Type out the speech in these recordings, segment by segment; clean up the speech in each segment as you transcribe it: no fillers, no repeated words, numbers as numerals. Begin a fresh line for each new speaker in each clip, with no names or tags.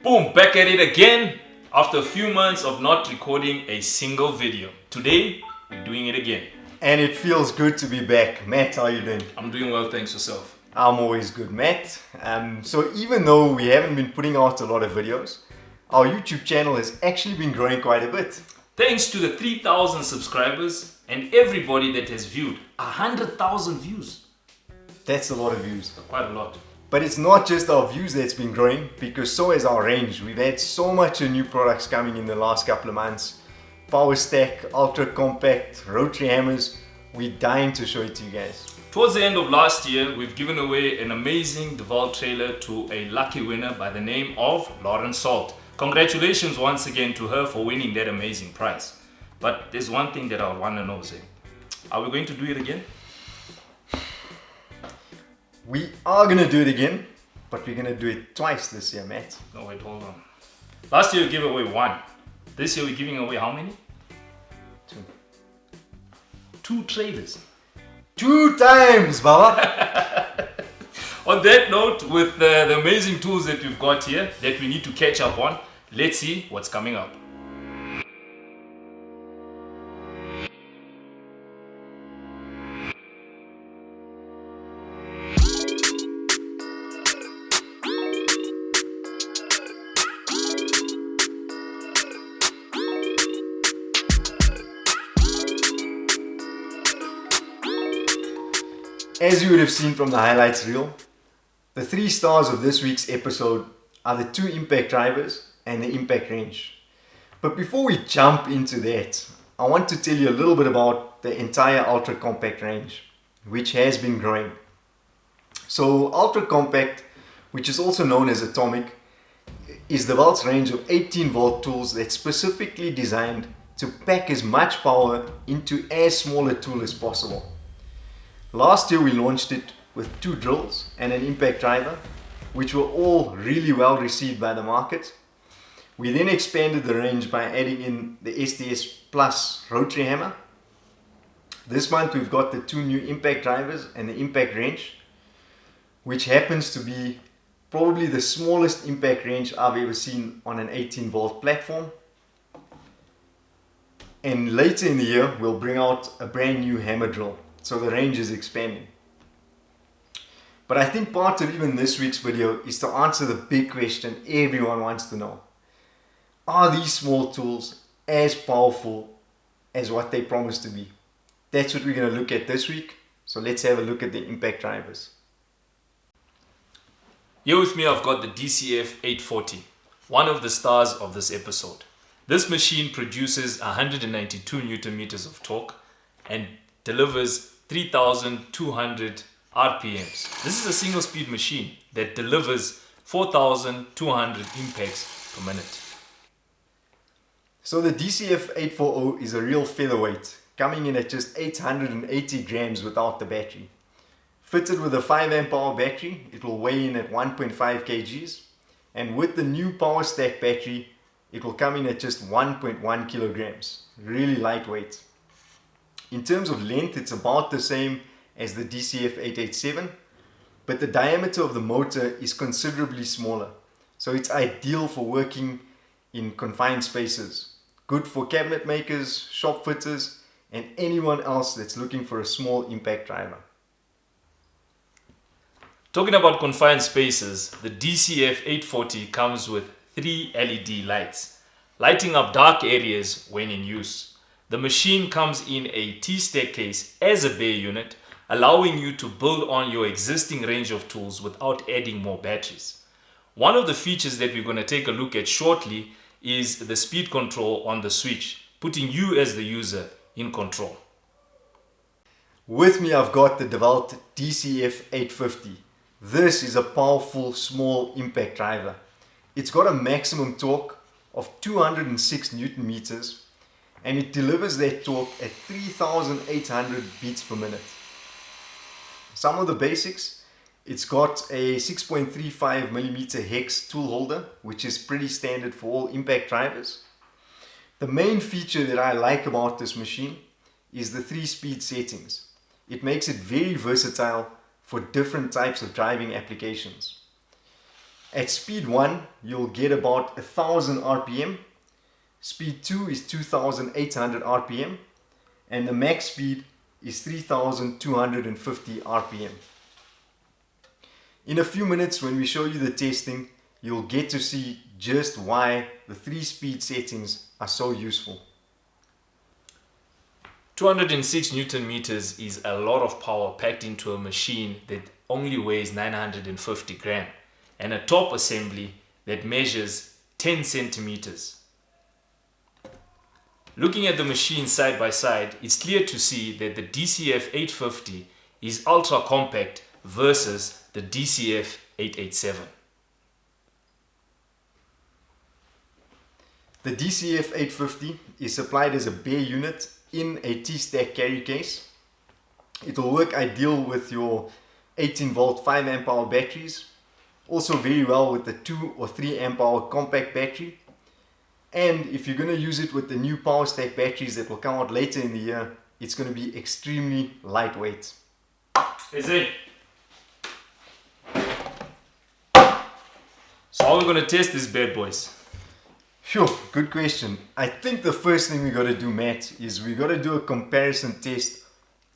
Boom, back at it again after a few months of not recording a single video. Today, we're doing it again.
And it feels good to be back. Matt, how are you doing?
I'm doing well, thanks yourself.
I'm always good, Matt. So even though we haven't been putting out a lot of videos, our YouTube channel has actually been growing quite a bit.
Thanks to the 3,000 subscribers and everybody that has viewed. 100,000 views.
That's a lot of views.
Quite a lot.
But it's not just our views that's been growing, because so has our range. We've had so much new products coming in the last couple of months. Power stack, ultra compact, rotary hammers. We're dying to show it to you guys.
Towards the end of last year, we've given away an amazing DEWALT trailer to a lucky winner by the name of Lauren Salt. Congratulations once again to her for winning that amazing prize. But there's one thing that I want to know, Zay. Are we going to do it again?
We are going to do it again, but we're going to do it twice this year, Matt.
No, wait, hold on. Last year we gave away one. This year we're giving away how many? Two trailers.
2 times, Baba!
On that note, with the amazing tools that we've got here that we need to catch up on, let's see what's coming up.
As you would have seen from the highlights reel, the 3 stars of this week's episode are the 2 impact drivers and the impact wrench. But before we jump into that, I want to tell you a little bit about the entire ultra compact range, which has been growing. So ultra compact, which is also known as atomic, is DEWALT's range of 18 volt tools that's specifically designed to pack as much power into as small a tool as possible. Last year we launched it with 2 drills and an impact driver, which were all really well received by the market. We then expanded the range by adding in the SDS Plus rotary hammer. This month we've got the 2 new impact drivers and the impact wrench, which happens to be probably the smallest impact wrench I've ever seen on an 18 volt platform. And later in the year we'll bring out a brand new hammer drill. So the range is expanding. But I think part of even this week's video is to answer the big question everyone wants to know. Are these small tools as powerful as what they promise to be? That's what we're going to look at this week. So let's have a look at the impact drivers.
Here with me I've got the DCF840, one of the stars of this episode. This machine produces 192 Newton meters of torque and delivers 3,200 RPMs. This is a single speed machine that delivers 4,200 impacts per minute.
So the DCF840 is a real featherweight, coming in at just 880 grams without the battery. Fitted with a 5 amp hour battery, it will weigh in at 1.5 kgs, and with the new power stack battery, it will come in at just 1.1 kilograms. Really lightweight. In terms of length, it's about the same as the DCF887, but the diameter of the motor is considerably smaller. So it's ideal for working in confined spaces. Good for cabinet makers, shop fitters, and anyone else that's looking for a small impact driver.
Talking about confined spaces, the DCF840 comes with 3 LED lights, lighting up dark areas when in use. The machine comes in a T-stack case as a bay unit, allowing you to build on your existing range of tools without adding more batteries. One of the features that we're going to take a look at shortly is the speed control on the switch, putting you as the user in control.
With me I've got the DEWALT DCF850. This is a powerful small impact driver. It's got a maximum torque of 206 Newton meters, and it delivers that torque at 3,800 beats per minute. Some of the basics: it's got a 6.35mm hex tool holder, which is pretty standard for all impact drivers. The main feature that I like about this machine is the 3-speed settings. It makes it very versatile for different types of driving applications. At speed 1, you'll get about 1000 RPM. Speed 2 is 2800 RPM. And the max speed is 3250 RPM. In a few minutes, when we show you the testing, you'll get to see just why the 3-speed settings are so useful.
206 Newton meters is a lot of power packed into a machine that only weighs 950 gram and a top assembly that measures 10 centimeters. Looking at the machine side by side, it's clear to see that the DCF850 is ultra compact versus the DCF887.
The DCF850 is supplied as a bare unit in a T-stack carry case. It will work ideal with your 18 volt 5 amp hour batteries, also very well with the 2 or 3 amp hour compact battery. And if you're going to use it with the new power stack batteries that will come out later in the year, it's going to be extremely lightweight.
Is it? So how are we going to test this bad boys?
Sure, good question. I think the first thing we got to do, Matt, is we got to do a comparison test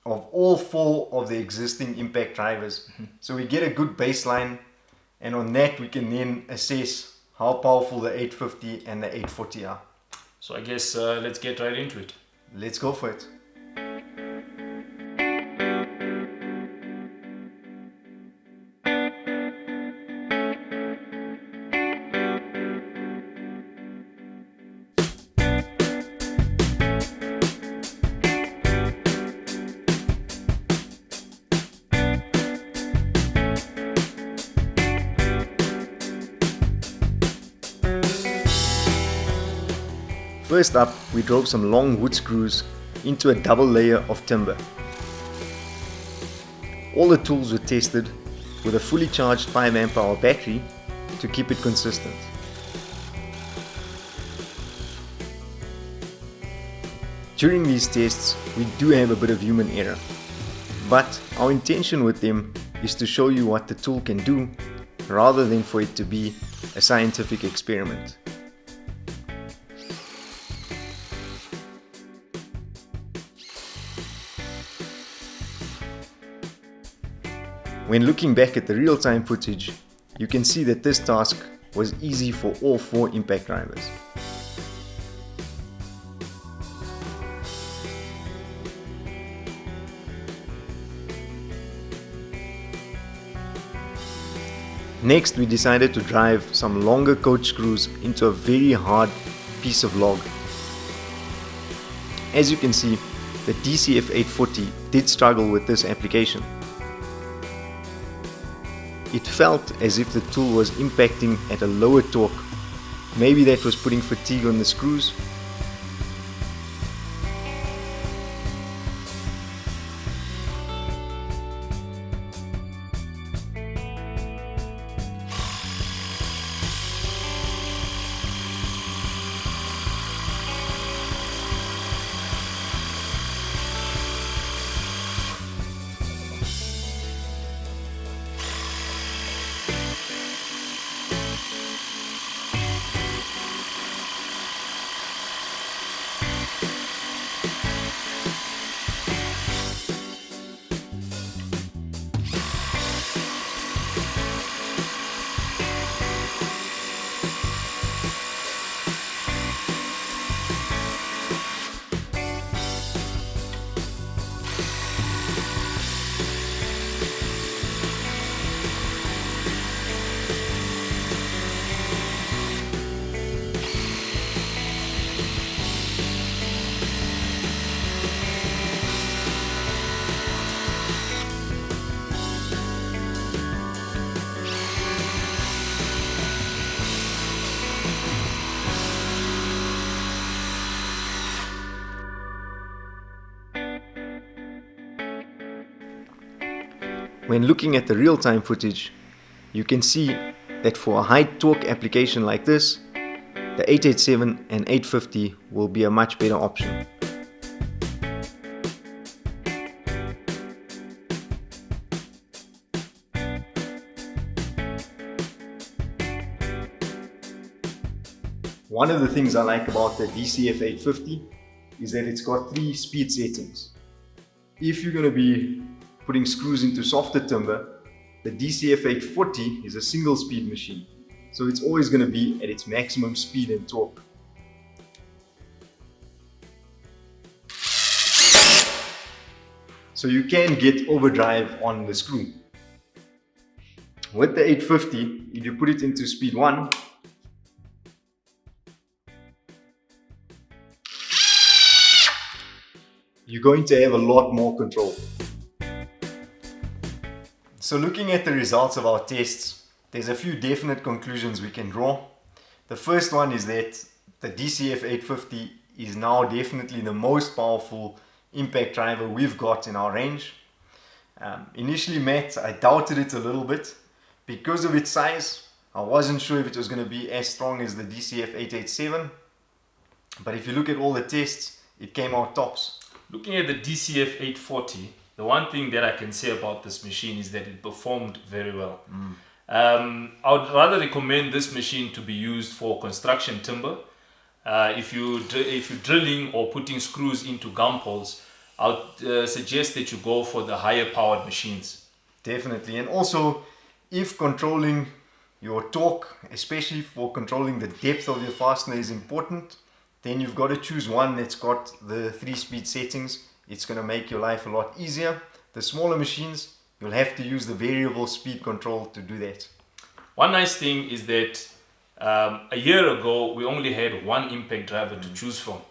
of all 4 of the existing impact drivers. So we get a good baseline, and on that we can then assess how powerful the 850 and the 840 are.
So I guess let's get right into it.
Let's go for it. First up, we drove some long wood screws into a double layer of timber. All the tools were tested with a fully charged 5 amp hour battery to keep it consistent. During these tests, we do have a bit of human error, but our intention with them is to show you what the tool can do rather than for it to be a scientific experiment. When looking back at the real-time footage, you can see that this task was easy for all 4 impact drivers. Next, we decided to drive some longer coach screws into a very hard piece of log. As you can see, the DCF840 did struggle with this application. It felt as if the tool was impacting at a lower torque. Maybe that was putting fatigue on the screws. When looking at the real-time footage, you can see that for a high torque application like this, the 887 and 850 will be a much better option. One of the things I like about the DCF850 is that it's got 3 speed settings. If you're going to be putting screws into softer timber, the DCF840 is a single speed machine, so it's always going to be at its maximum speed and torque. So you can get overdrive on the screw. With the 850, if you put it into speed 1, you're going to have a lot more control. So looking at the results of our tests, there's a few definite conclusions we can draw. The first one is that the DCF850 is now definitely the most powerful impact driver we've got in our range. Initially, Matt, I doubted it a little bit. Because of its size, I wasn't sure if it was going to be as strong as the DCF887. But if you look at all the tests, it came out tops.
Looking at the DCF840, the one thing that I can say about this machine is that it performed very well. I would rather recommend this machine to be used for construction timber. If you're drilling or putting screws into gum poles, I would suggest that you go for the higher powered machines.
Definitely. And also, if controlling your torque, especially for controlling the depth of your fastener, is important, then you've got to choose one that's got the 3 speed settings. It's going to make your life a lot easier. The smaller machines, you'll have to use the variable speed control to do that.
One nice thing is that a year ago we only had 1 impact driver to choose from,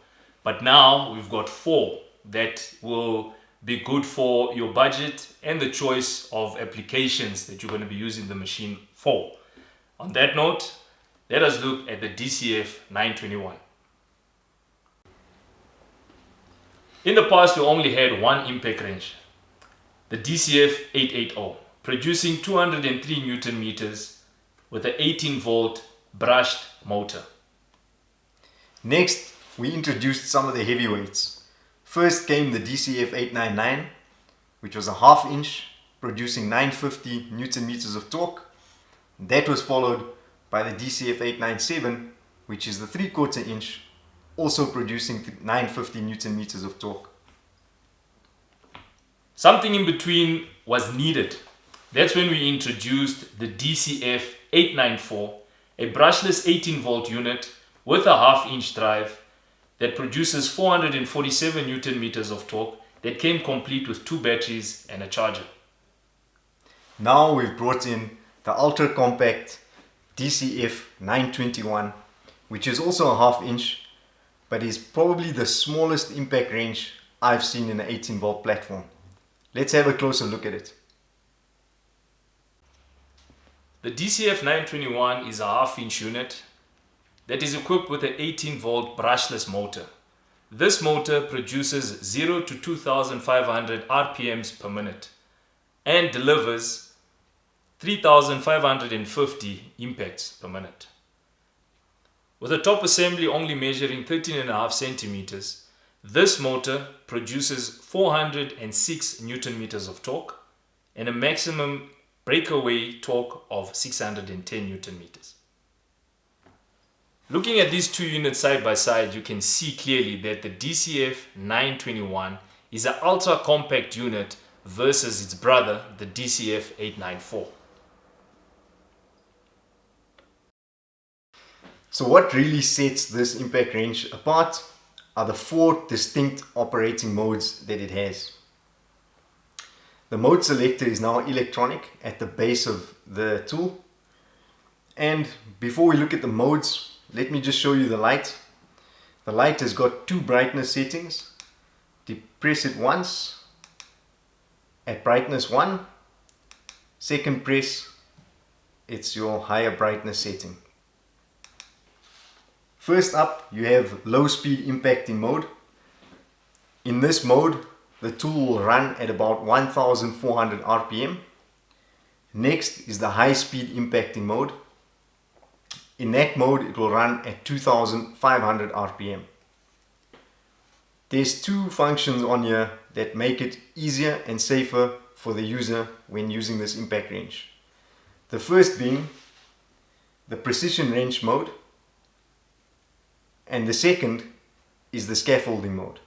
but now we've got 4 that will be good for your budget and the choice of applications that you're going to be using the machine for. On that note, let us look at the DCF921. In the past, we only had 1 impact wrench, the DCF880, producing 203 Newton meters with an 18 volt brushed motor.
Next, we introduced some of the heavyweights. First came the DCF899, which was a 1/2 inch, producing 950 Newton meters of torque. That was followed by the DCF897, which is the 3/4 inch, also producing 950 Newton meters of torque.
Something in between was needed. That's when we introduced the DCF894, a brushless 18 volt unit with a 1/2 inch drive that produces 447 Newton meters of torque, that came complete with 2 batteries and a charger.
Now we've brought in the ultra compact DCF921, which is also a 1/2 inch, but is probably the smallest impact wrench I've seen in an 18 volt platform. Let's have a closer look at it.
The DCF921 is a 1/2 inch unit that is equipped with an 18 volt brushless motor. This motor produces 0 to 2500 RPMs per minute and delivers 3550 impacts per minute. With a top assembly only measuring 13.5 centimeters, this motor produces 406 Newton meters of torque and a maximum breakaway torque of 610 Newton meters. Looking at these 2 units side by side, you can see clearly that the DCF921 is an ultra compact unit versus its brother, the DCF894.
So what really sets this impact wrench apart are the 4 distinct operating modes that it has. The mode selector is now electronic at the base of the tool. And before we look at the modes, let me just show you the light. The light has got 2 brightness settings. Press it once at brightness 1. Second press, it's your higher brightness setting. First up, you have low speed impacting mode. In this mode, the tool will run at about 1400 RPM. Next is the high speed impacting mode. In that mode, it will run at 2500 RPM. There's 2 functions on here that make it easier and safer for the user when using this impact wrench. The first being the precision wrench mode. and the second is the scaffolding mode.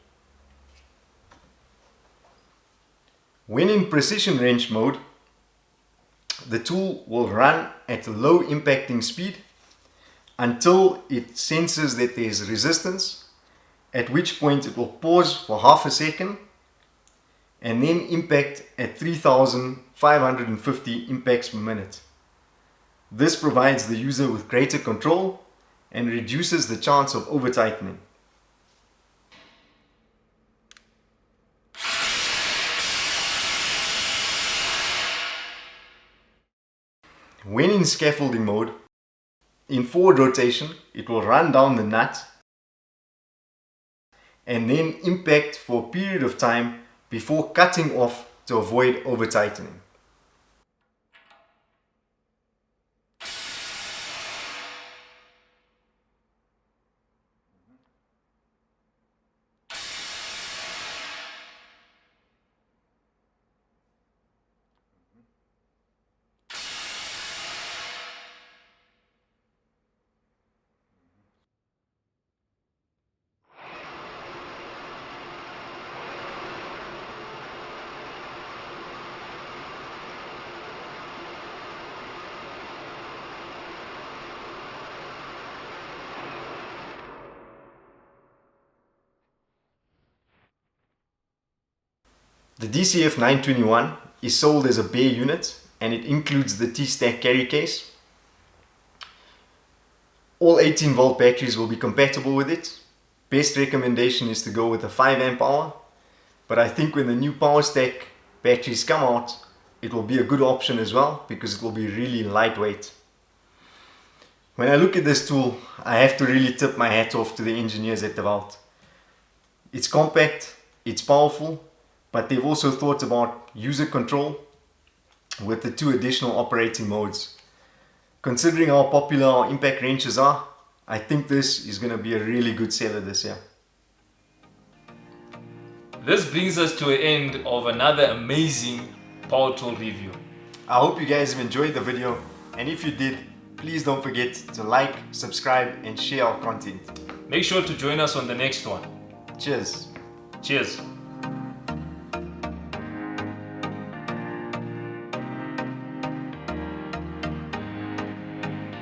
When in precision wrench mode, the tool will run at a low impacting speed until it senses that there is resistance, at which point it will pause for half a second and then impact at 3,550 impacts per minute. This provides the user with greater control and reduces the chance of over tightening. When in scaffolding mode, in forward rotation, it will run down the nut and then impact for a period of time before cutting off to avoid over tightening. The DCF921 is sold as a bare unit and it includes the T-stack carry case. All 18 volt batteries will be compatible with it. Best recommendation is to go with a 5 amp hour, but I think when the new power stack batteries come out, it will be a good option as well because it will be really lightweight. When I look at this tool, I have to really tip my hat off to the engineers at DEWALT. It's compact, it's powerful, but they've also thought about user control with the 2 additional operating modes. Considering how popular our impact wrenches are, I think this is going to be a really good seller this year.
This brings us to an end of another amazing power tool review.
I hope you guys have enjoyed the video, and if you did, please don't forget to like, subscribe and share our content.
Make sure to join us on the next one.
Cheers.
Cheers.